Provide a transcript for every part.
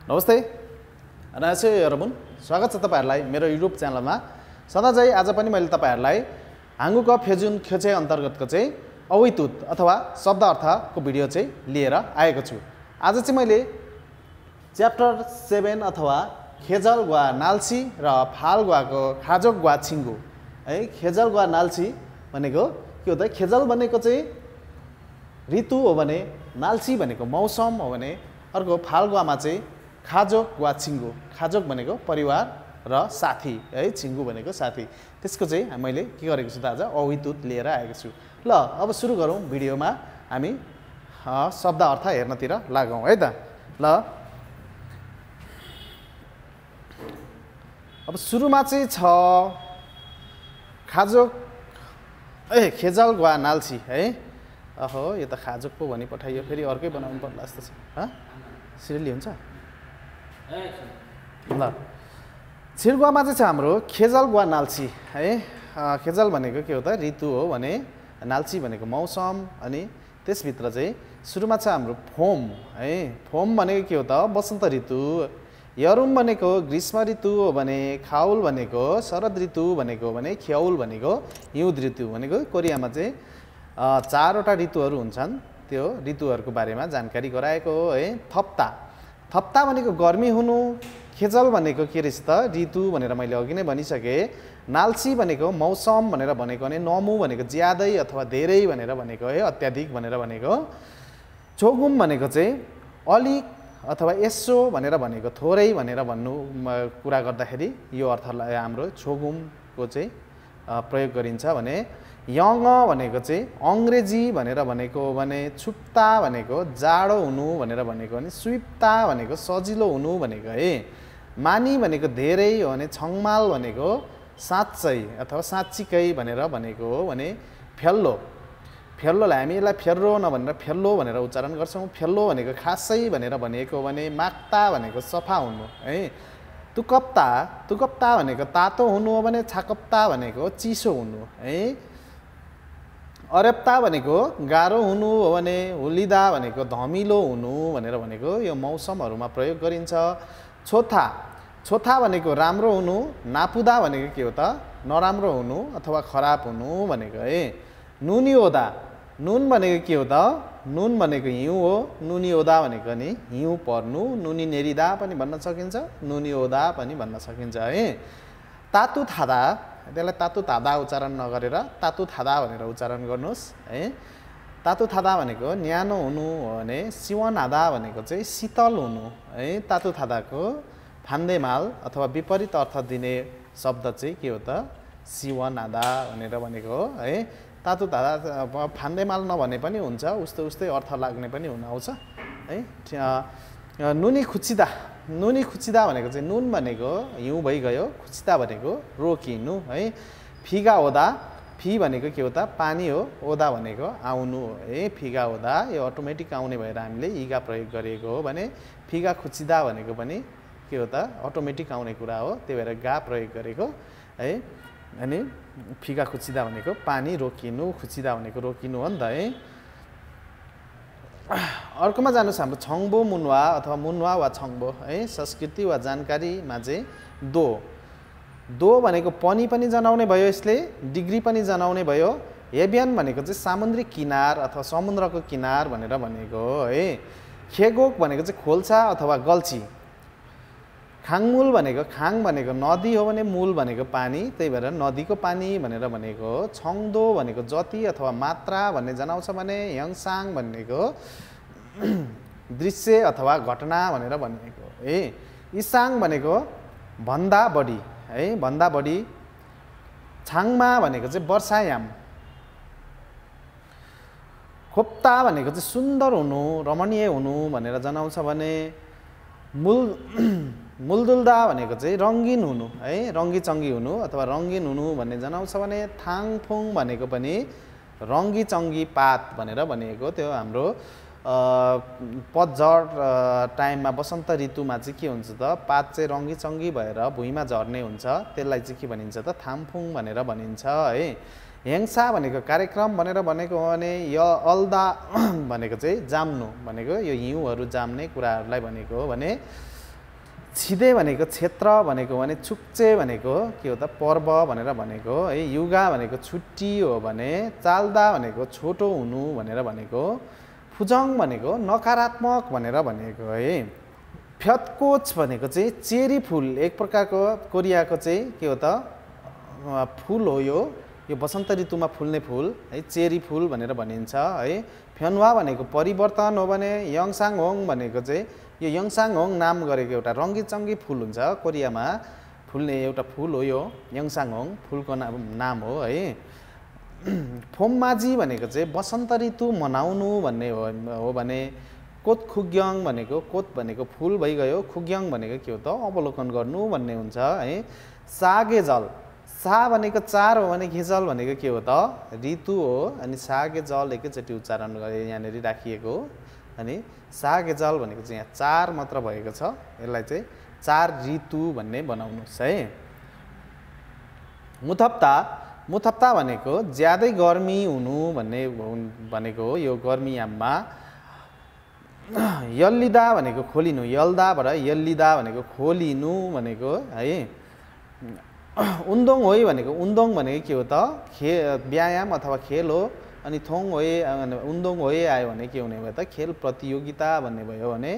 नमस्ते 안녕하세요 여러분 स्वागत छ तपाईहरुलाई मेरो युट्युब च्यानलमा सदाझै आज पनि मैले तपाईहरुलाई हांगुक फेजुन ख्योचे अन्तर्गतको चाहिँ अवैतुत अथवा शब्द अर्थको भिडियो चाहिँ लिएर आएको छु। आज चाहिँ मैले च्याप्टर 7 अथवा खेजल वा नाल्सी र फाल गुवाको खाजोक वा छिंगु है। खेजल वा नाल्सी भनेको के हो त? खेजल भनेको चाहिँ ऋतु हो भने नाल्सी भनेको मौसम हो भने अर्को फाल गुवामा चाहिँ खाजोक वा छिंगु। खाजोक भनेको परिवार र साथी है, छिंगु भनेको साथी। त्यसको चाहिँ मैले के गरेको छु त आज अवैतुत लिएर आएको छु। ल अब सुरु गरौँ भिडियोमा हामी शब्द अर्थ हेर्नतिर लागौँ है त। ल अब सुरुमा चाहिँ छ खाजोक खेजल वा नाल्सी है। अहो यो त खाजोक पो भनी पठाइयो, फेरि अर्कै बनाउनु पर्ला जस्तो छ। सिरियली हुन्छ ल। छिर्गुवामा चाहिँ छ हाम्रो खेजल वा नाल्सी है। खेजल भनेको के हो त? ऋतु हो भने नाल्सी भनेको मौसम। अनि त्यसभित्र चाहिँ सुरुमा छ हाम्रो फोम है। फोम भनेको के हो त? वसन्त ऋतु। यरुम भनेको ग्रीष्म ऋतु हो भने खाउल भनेको शरद ऋतु भनेको भने ख्याउल भनेको हिउँद ऋतु भनेको। कोरियामा चाहिँ 4वटा ऋतुहरू हुन्छन्, त्यो ऋतुहरूको बारेमा जानकारी गराएको हो है। थप्ता थप्ता भनेको गर्मी हुनु। खेजल भनेको के रहेछ त? ऋतु भनेर मैले अघि नै भनिसकेँ। नाल्सी भनेको मौसम भनेर भनेको भने नमु भनेको ज्यादै अथवा धेरै भनेर भनेको है, अत्याधिक भनेर भनेको। छोगुम भनेको चाहिँ अलिक अथवा यसो भनेर भनेको, थोरै भनेर भन्नु कुरा गर्दाखेरि यो अर्थलाई हाम्रो छोगुमको चाहिँ प्रयोग गरिन्छ भने। यङ भनेको चाहिँ अङ्ग्रेजी भनेर भनेको भने छुप्ता भनेको जाडो हुनु भनेर भनेको भने सुइप्ता भनेको सजिलो हुनु भनेको है। मानी भनेको धेरै हो भने छङमाल भनेको साँच्चै अथवा साँच्चीकै भनेर भनेको हो भने। फेल्लो फेल्लोलाई हामी यसलाई फेर्रो नभनेर फेल्लो भनेर उच्चारण गर्छौँ। फेल्लो भनेको खासै भनेर भनेको भने माक्ता भनेको सफा हुनु है। तुकप्ता तुकप्ता भनेको तातो हुनु हो भने छाकप्ता भनेको चिसो हुनु है। अरेप्ता भनेको गाह्रो हुनु हो भने हुलिदा भनेको धमिलो हुनु भनेर भनेको यो मौसमहरूमा प्रयोग गरिन्छ। छोथा छोथा भनेको राम्रो हुनु। नापुदा भनेको के हो त? नराम्रो हुनु अथवा खराब हुनु भनेको है। नुनी ओदा नुन भनेको के हो त? नुन भनेको हिउँ हो। नुनी ओदा भनेको नि हिउँ पर्नु। नुनी नेरिदा पनि भन्न सकिन्छ, नुनी ओदा पनि भन्न सकिन्छ है। तातु थादा त्यसलाई तातु थादा उच्चारण नगरेर तातु थादा भनेर उच्चारण गर्नुहोस् है। तातु थादा भनेको न्यानो हुनु हो भने सिवनादा भनेको चाहिँ शीतल हुनु है। तातु थादाको फान्देमाल अथवा विपरीत अर्थ दिने शब्द चाहिँ के हो त? सिवनादा भनेर भनेको हो है। तातु थादा फान्देमाल नभने पनि हुन्छ, उस्तै उस्तै अर्थ लाग्ने पनि हुन आउँछ है। नुनी खुचिदा नुनी खुचिदा भनेको चाहिँ नुन भनेको हिउँ भइगयो, खुचिदा भनेको रोकिनु है। फिगा ओदा फी भनेको के हो त? पानी हो। ओदा भनेको आउनु हो है। फिगा ओदा यो अटोमेटिक आउने भएर हामीले इगा प्रयोग गरिएको हो भने फिगा खुचिदा भनेको पनि के हो त? अटोमेटिक आउने कुरा हो, त्यही भएर गा प्रयोग गरेको है। अनि फिगा खुचिदा भनेको पानी रोकिनु, खुचिदा भनेको रोकिनु हो नि त है। अर्कोमा जानुहोस् हाम्रो छङ्बो मुन्वा अथवा मुन्वा वा छङ्बो है। संस्कृति वा जानकारीमा चाहिँ दो दो भनेको पनि जनाउने भयो, यसले डिग्री पनि जनाउने भयो। हेबियन भनेको चाहिँ सामुद्रिक किनार अथवा समुद्रको किनार भनेर भनेको हो है। खेगोक भनेको चाहिँ खोल्सा अथवा गल्छी। खाङमुल भनेको खाङ भनेको नदी हो भने मूल भनेको पानी, त्यही भएर नदीको पानी भनेर भनेको हो। छङदो भनेको जति अथवा मात्रा भन्ने जनाउँछ भने यङसाङ भनेको दृश्य अथवा घटना भनेर भनेको है। इसाङ भनेको भन्दा बढी है, भन्दा बढी। छाङमा भनेको चाहिँ वर्षायाम। खोप्ता भनेको चाहिँ सुन्दर हुनु, रमणीय हुनु भनेर जनाउँछ भने। मुलदुल्दा भनेको चाहिँ रङ्गिन हुनु है, रङ्गी चङ्गी हुनु अथवा रङ्गिन हुनु भन्ने जनाउँछ भने। थाङफुङ भनेको पनि रङ्गी चङ्गी पात भनेर भनेको। त्यो हाम्रो पतझड टाइममा वसन्त ऋतुमा चाहिँ के हुन्छ त? पात चाहिँ रङ्गी चङ्गी भएर भुइँमा झर्ने हुन्छ, त्यसलाई चाहिँ के भनिन्छ त? थामफुङ भनेर भनिन्छ है। हेङ्सा भनेको कार्यक्रम भनेर भनेको हो भने यो अल्दा भनेको चाहिँ जाम्नु भनेको यो हिउँहरू जाम्ने कुराहरूलाई भनेको हो भने छिदे भनेको क्षेत्र भनेको भने चुक्चे भनेको के हो त पर्व भनेर भनेको है युगा भनेको छुट्टी हो भने चाल्दा भनेको छोटो हुनु भनेर भनेको फुजङ भनेको नकारात्मक भनेर भनेको है फ्यत्कोच भनेको चाहिँ चेरी फुल एक प्रकारको कोरियाको चाहिँ के हो त फुल हो यो वसन्त ऋतुमा फुल्ने फुल है चेरी फुल भनेर भनिन्छ है फ्यन्वा भनेको परिवर्तन हो भने यङसाङ होङ भनेको चाहिँ यो यङसाङ होङ नाम गरेको एउटा रङ्गीचङ्गी फुल हुन्छ कोरियामा फुल्ने एउटा फुल हो यो यङसाङ होङ फुलको नाम हो है फोममाजी भनेको चाहिँ वसन्त ऋतु मनाउनु भन्ने हो भने कोत खुग्यङ भनेको कोत भनेको फुल भइगयो खुग्यङ भनेको के हो त अवलोकन गर्नु भन्ने हुन्छ है सागे जल सा भनेको चार हो भने घेजल भनेको के हो त ऋतु हो अनि सागे जल एकैचोटि उच्चारण गरे यहाँनिर राखिएको अनि सागे जल भनेको चाहिँ यहाँ चार मात्र भएको छ यसलाई चाहिँ चार ऋतु भन्ने बनाउनुहोस् है मुथप्ता भनेको ज्यादै गर्मी हुनु भन्ने भनेको हो यो गर्मीयाममा यल्लिदा भनेको खोलिनु यल्दाबाट यल्लिदा भनेको खोलिनु भनेको है उन्दोङ होइ भनेको उन्दोङ भनेको के हो त व्यायाम अथवा खेल हो अनि थोङ होइ उन्दोङ होइ आयो भने के हुने भयो त खेल प्रतियोगिता भन्ने भयो भने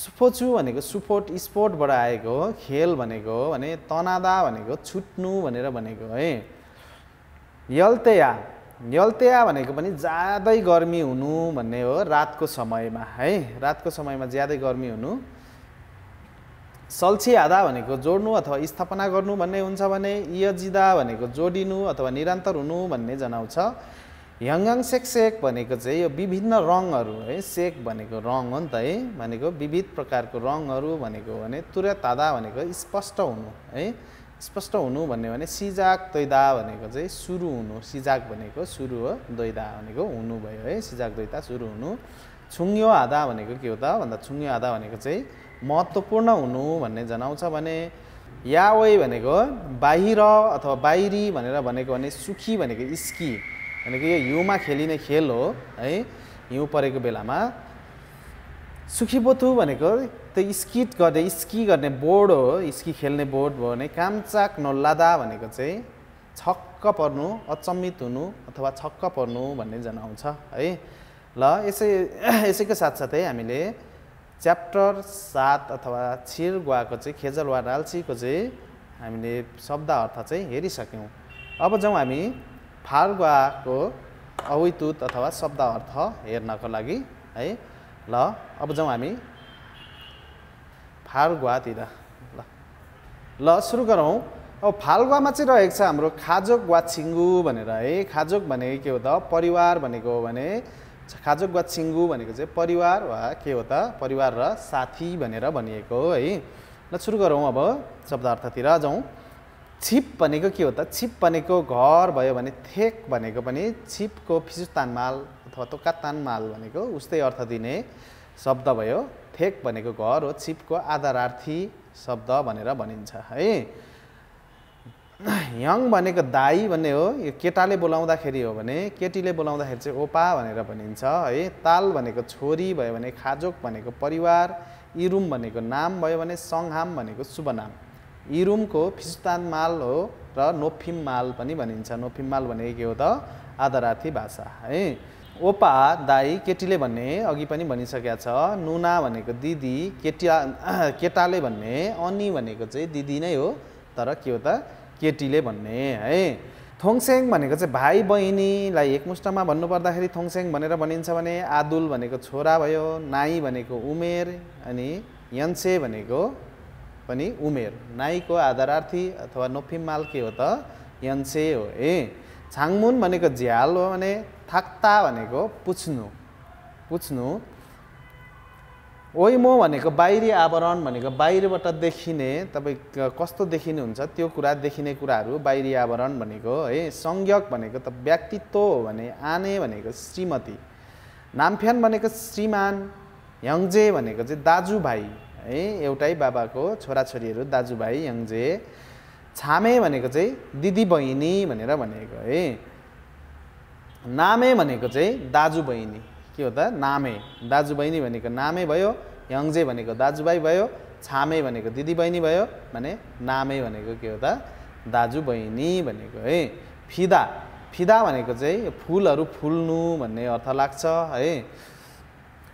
सुफोचु भनेको सुफोट स्पोर्टबाट आएको हो खेल भनेको हो भने तनादा भनेको छुट्नु भनेर भनेको है यल्तेया भनेको पनि ज्यादै गर्मी हुनु भन्ने हो रातको समयमा है रातको समयमा ज्यादै गर्मी हुनु सल्छी आधा भनेको जोड्नु अथवा स्थापना गर्नु भन्ने हुन्छ भने यजिदा भनेको जोडिनु अथवा निरन्तर हुनु भन्ने जनाउँछ यङङ सेक भनेको चाहिँ यो विभिन्न रङहरू है सेक भनेको रङ हो नि त है भनेको विविध प्रकारको रङहरू भनेको भने तुरत आधा भनेको स्पष्ट हुनु है स्पष्ट हुनु भन्ने भने सिजाक दैदा भनेको चाहिँ सुरु हुनु सिजाक भनेको सुरु हो दैदा भनेको हुनु भयो है सिजाक दैदा सुरु हुनु छुङ्यो आधा भनेको के हो त भन्दा छुङ्यो आधा भनेको चाहिँ महत्त्वपूर्ण हुनु भन्ने जनाउँछ भने यावै भनेको बाहिर अथवा बाहिरी भनेर भनेको भने सुखी भनेको स्की भनेको यो हिउँमा खेलिने खेल हो है हिउँ परेको बेलामा सुखीबोथु भनेको त्यो स्की गर्ने बोर्ड हो स्की खेल्ने बोर्ड भयो भने कामचाक नल्लादा भनेको चाहिँ छक्क पर्नु अचम्मित हुनु अथवा छक्क पर्नु भन्ने जनाउँछ है ल यसैको साथसाथै हामीले च्याप्टर 7 अथवा छिरगुवाको चाहिँ खेजल वा नाल्चीको चाहिँ हामीले शब्द अर्थ चाहिँ हेरिसक्यौँ अब जाउँ हामी फाल्गुवाको अवितुत अथवा शब्द अर्थ हेर्नको लागि है ल अब जाउँ हामी फाल्गुवातिर ल सुरु गरौँ अब फाल्गुवामा चाहिँ रहेको छ हाम्रो खाजोक वा छिङ्गु भनेर है खाजोक भनेको के हो त परिवार भनेको हो भने खाजोक वा छिङ्गु भनेको चाहिँ परिवार वा के हो त परिवार र साथी भनेर भनिएको हो है ल सुरु गरौँ अब शब्द अर्थतिर जाउँ छिप भनेको के हो त छिप भनेको घर भयो भने थेक भनेको पनि छिपको फिसुतान माल अथवा तोकातान माल भनेको उस्तै अर्थ दिने शब्द भयो थेक भनेको घर हो छिपको आदरार्थी शब्द भनेर भनिन्छ है यङ भनेको दाई भन्ने हो यो केटाले बोलाउँदाखेरि हो भने केटीले बोलाउँदाखेरि चाहिँ ओपा भनेर भनिन्छ है ताल भनेको छोरी भयो भने खाजोक भनेको परिवार इरुम भनेको नाम भयो भने सङहाम भनेको शुभ नाम इरुमको फिस्तान माल हो र नोफिम माल पनि भनिन्छ नोफिम माल भनेको के हो त आदरार्थी भाषा है ओपा दाई केटीले भन्ने अघि पनि भनिसकेका छ नुना भनेको दिदी केटाले भन्ने अनि भनेको चाहिँ दिदी नै हो तर के हो त केटीले भन्ने है थोङसेङ भनेको चाहिँ भाइ बहिनीलाई एकमुष्टमा भन्नुपर्दाखेरि थोङसेङ भनेर भनिन्छ भने आदुल भनेको छोरा भयो नाई भनेको उमेर अनि यन्से भनेको पनि उमेर नाईको आदरार्थी अथवा नोफिम माल के हो त यन्से हो ए छाङमुन भनेको झ्याल हो भने थाक्ता भनेको पुछ्नु ओइमो भनेको बाहिरी आवरण भनेको बाहिरबाट देखिने तपाईँ कस्तो देखिनुहुन्छ त्यो कुरा देखिने कुराहरू बाहिरी आवरण भनेको है संज्ञक भनेको त व्यक्तित्व हो भने आने भनेको श्रीमती नामफ्यान भनेको श्रीमान यङजे भनेको चाहिँ दाजुभाइ है एउटै बाबाको छोराछोरीहरू दाजुभाइ यङजे छामे भनेको चाहिँ दिदी बहिनी भनेर भनेको है नामे भनेको चाहिँ दाजुबहिनी के हो त नामे दाजुबहिनी भनेको नामे भयो यङजे भनेको दाजुभाइ भयो छामे भनेको दिदीबहिनी भयो भने नामे भनेको के हो त दाजुबहिनी भनेको है। फिदा फिदा भनेको चाहिँ फुलहरू फुल्नु भन्ने अर्थ लाग्छ है।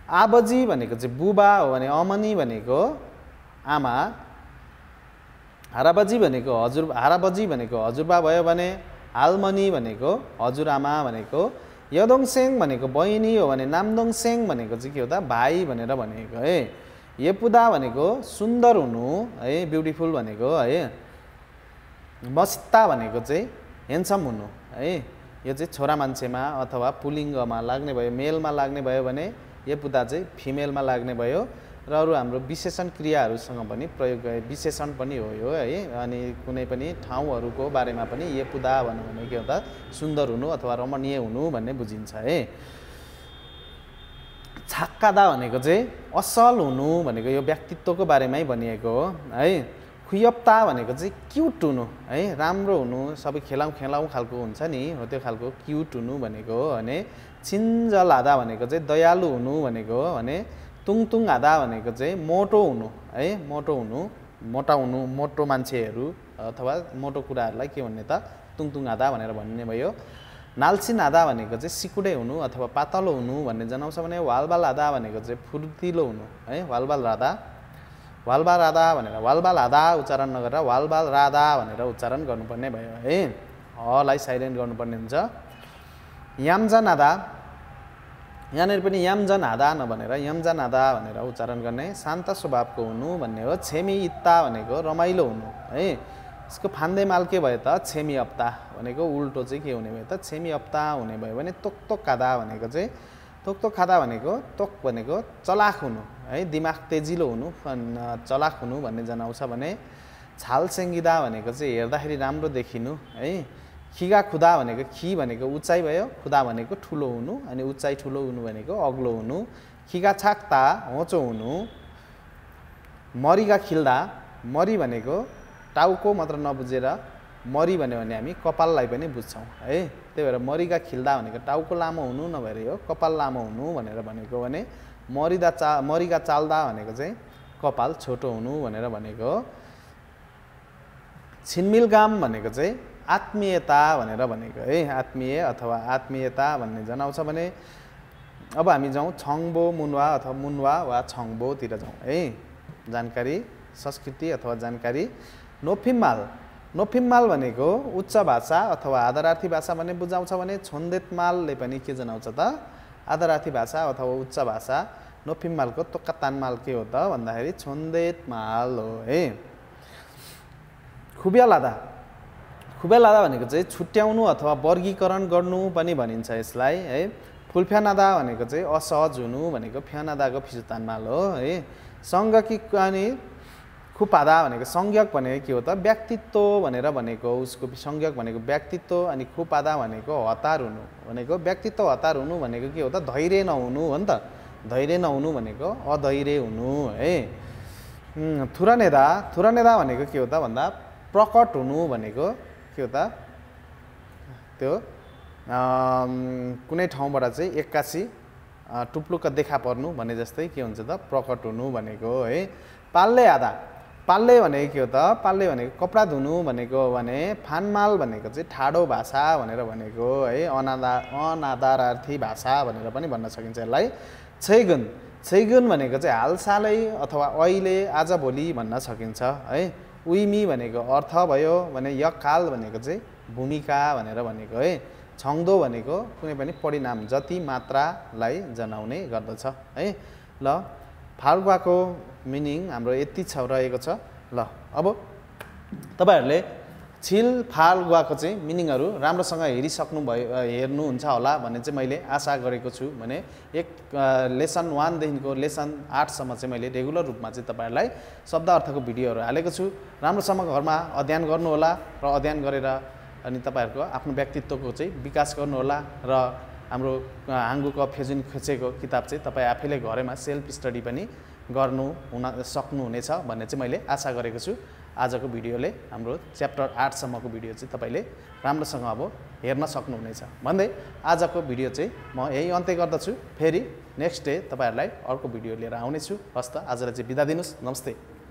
आबजी भनेको चाहिँ बुबा हो भने अमनी भनेको आमा, हाराबजी भनेको हजुरबा भयो भने हालमनी भनेको हजुरआमा भनेको, यदोङसेङ भनेको बहिनी हो भने नामदोङसेङ भनेको चाहिँ के हो त भाइ भनेर भनेको है। येपुदा भनेको सुन्दर हुनु है, ब्युटिफुल भनेको है। मसित्ता भनेको चाहिँ ह्यान्डसम हुनु है। यो चाहिँ छोरा मान्छेमा अथवा पुलिङ्गमा लाग्ने भयो, मेलमा लाग्ने भयो भने येपुदा चाहिँ फिमेलमा लाग्ने भयो। र अरू हाम्रो विशेषण क्रियाहरूसँग पनि प्रयोग विशेषण पनि हो यो है। अनि कुनै पनि ठाउँहरूको बारेमा पनि येपुदा भन्नु भने के हो त सुन्दर हुनु अथवा रमणीय हुनु भन्ने बुझिन्छ है। छाक्कादा भनेको चाहिँ असल हुनु भनेको यो व्यक्तित्वको बारेमै भनिएको हो है। खुयप्ता भनेको चाहिँ क्युट हुनु है, राम्रो हुनु, सबै खेलाउँ खालको हुन्छ नि हो त्यो खालको क्युट हुनु भनेको हो भने। छिन्जलादा भनेको चाहिँ दयालु हुनु भनेको हो भने। तुङतुङ हादा भनेको चाहिँ मोटो हुनु है, मोटो मान्छेहरू अथवा मोटो कुराहरूलाई के भन्ने त तुङतुङ हादा भनेर भन्ने भयो। नाल्सिन हादा भनेको चाहिँ सिकुडे हुनु अथवा पातलो हुनु भन्ने जनाउँछ भने। वालबाल हादा भनेको चाहिँ फुर्तिलो हुनु है। वालबाल राधा भनेर वालबाल हादा उच्चारण नगरेर वालबाल राधा भनेर उच्चारण गर्नुपर्ने भयो है। हलाई साइलेन्ट गर्नुपर्ने हुन्छ। यामजन हादा यहाँनिर पनि यामजन हादा नभनेर यमजन हादा भनेर उच्चारण गर्ने। शान्त स्वभावको हुनु भन्ने हो। छेमी इत्ता भनेको रमाइलो हुनु है। यसको फान्दे माल के भयो त छेमी हप्ता भनेको उल्टो चाहिँ के हुने भयो त छेमी हप्ता हुने भयो भने। तोक खादा भनेको चाहिँ तोक खादा भनेको तोक भनेको चलाख हुनु है, दिमाग तेजिलो हुनु, चलाख हुनु भन्ने जनाउँछ भने। छाल सेङ्गिदा भनेको चाहिँ हेर्दाखेरि राम्रो देखिनु है। खिगा खुदा भनेको खी भनेको उचाइ भयो, खुदा भनेको ठुलो हुनु अनि उचाइ ठुलो हुनु भनेको अग्लो हुनु। खिगा छाक्ता होचो हुनु। मरिगा खिल्दा मरी भनेको टाउको मात्र नबुझेर मरी भन्यो भने हामी कपाललाई पनि बुझ्छौँ है। त्यही भएर मरिगा खिल्दा भनेको टाउको लामो हुनु नभएर यो कपाल लामो हुनु भनेर भनेको भने। मरिगा चाल्दा भनेको चाहिँ कपाल छोटो हुनु भनेर भनेको। छिनमिलगाम भनेको चाहिँ आत्मीयता भनेर भनेको है। आत्मीय अथवा आत्मीयता भन्ने जनाउँछ भने। अब हामी जाउँ छङ्बो मुन्वा अथवा मुन्वा वा छङ्बोतिर जाउँ है। जानकारी संस्कृति अथवा जानकारी। नोफिम्माल भनेको उच्च भाषा अथवा आदरार्थी भाषा भन्ने बुझाउँछ भने। छोन्देतमालले पनि के जनाउँछ त आदरार्थी भाषा अथवा उच्च भाषा। नोफिम्मालको तोक्कातानमाल के हो त भन्दाखेरि छोन्देतमाल हो है। खुबेलादा भनेको चाहिँ छुट्याउनु अथवा वर्गीकरण गर्नु पनि भनिन्छ यसलाई है। फुलफ्यानादा भनेको चाहिँ असहज हुनु भनेको फ्यानादाको फिजुतानमाल हो है। सङ्गकी अनि खुपादा भनेको संज्ञक भनेको के हो त व्यक्तित्व भनेर भनेको। उसको संज्ञक भनेको व्यक्तित्व अनि खुपादा भनेको हतार हुनु भनेको। व्यक्तित्व हतार हुनु भनेको के हो त धैर्य नहुनु हो नि त। धैर्य नहुनु भनेको अधैर्य हुनु है। थुरानेदा भनेको के हो त भन्दा प्रकट हुनु भनेको के हो त त्यो कुनै ठाउँबाट चाहिँ एक्कासी टुप्लुक्क देखा पर्नु भने जस्तै के हुन्छ त प्रकट हुनु भनेको है। पाल्ले भनेको के हो त पाल्ले भनेको कपडा धुनु भनेको भने। फानमाल भनेको चाहिँ ठाडो भाषा भनेर भनेको है। अनादरार्थी भाषा भनेर पनि भन्न सकिन्छ यसलाई। छैगुन भनेको चाहिँ हालसालै अथवा अहिले आजभोलि भन्न सकिन्छ है। उइमी भनेको अर्थ भयो भने। यकाल भनेको चाहिँ भूमिका भनेर भनेको है। छङ्दो भनेको कुनै पनि परिणाम जति मात्रालाई जनाउने गर्दछ है। ल फाल्गुवाको मिनिङ हाम्रो यति रहेको छ। ल अब तपाईँहरूले छिल फाल्गुवाको चाहिँ मिनिङहरू राम्रोसँग हेर्नुहुन्छ होला भन्ने चाहिँ मैले आशा गरेको छु। भने लेसन 1 देखिको लेसन 8 सम्म चाहिँ मैले रेगुलर रूपमा चाहिँ तपाईँहरूलाई शब्द अर्थको भिडियोहरू हालेको छु। राम्रोसँग घरमा अध्ययन गर्नुहोला र अध्ययन गरेर अनि तपाईँहरूको आफ्नो व्यक्तित्वको चाहिँ विकास गर्नुहोला। र हाम्रो हाङ्गुको फेजुन खोजेको किताब चाहिँ तपाईँ आफैले घरैमा सेल्फ स्टडी पनि सक्नुहुनेछ भन्ने चाहिँ मैले आशा गरेको छु। आजको भिडियोले हाम्रो च्याप्टर 8 सम्मको भिडियो चाहिँ तपाईँले राम्रोसँग अब हेर्न सक्नुहुनेछ भन्दै आजको भिडियो चाहिँ म यही अन्त्य गर्दछु। फेरि नेक्स्ट डे तपाईँहरूलाई अर्को भिडियो लिएर आउनेछु। हस्त आजलाई चाहिँ बिदा दिनुहोस्। नमस्ते।